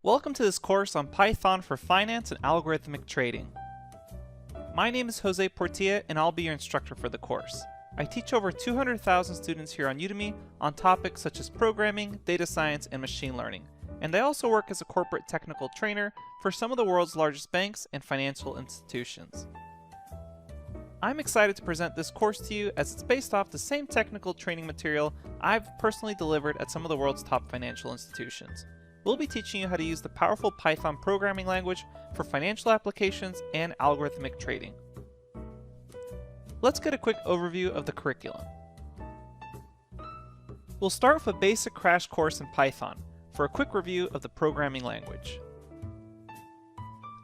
Welcome to this course on Python for finance and algorithmic trading. My name is Jose Portilla and I'll be your instructor for the course. I teach over 200,000 students here on Udemy on topics such as programming, data science, and machine learning. And I also work as a corporate technical trainer for some of the world's largest banks and financial institutions. I'm excited to present this course to you as it's based off the same technical training material I've personally delivered at some of the world's top financial institutions. We'll be teaching you how to use the powerful Python programming language for financial applications and algorithmic trading. Let's get a quick overview of the curriculum. We'll start with a basic crash course in Python for a quick review of the programming language.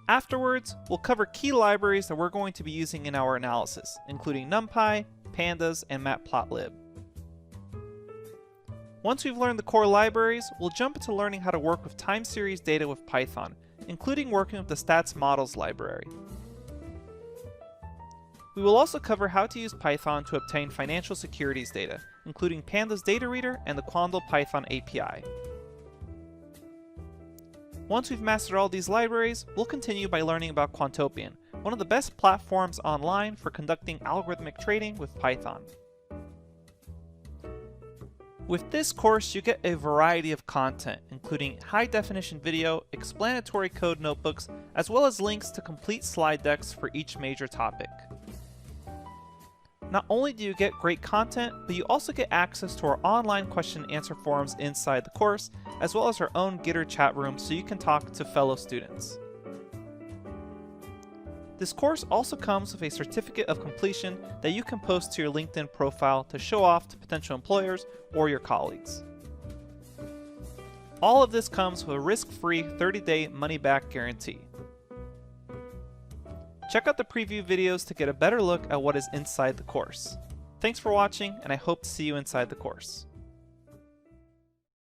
Afterwards, we'll cover key libraries that we're going to be using in our analysis, including NumPy, Pandas, and Matplotlib. Once we've learned the core libraries, we'll jump into learning how to work with time series data with Python, including working with the stats models library. We will also cover how to use Python to obtain financial securities data, including Pandas Data Reader and the Quandl Python API. Once we've mastered all these libraries, we'll continue by learning about Quantopian, one of the best platforms online for conducting algorithmic trading with Python. With this course, you get a variety of content, including high-definition video, explanatory code notebooks, as well as links to complete slide decks for each major topic. Not only do you get great content, but you also get access to our online question and answer forums inside the course, as well as our own Gitter chat room so you can talk to fellow students. This course also comes with a certificate of completion that you can post to your LinkedIn profile to show off to potential employers or your colleagues. All of this comes with a risk-free 30-day money-back guarantee. Check out the preview videos to get a better look at what is inside the course. Thanks for watching, and I hope to see you inside the course.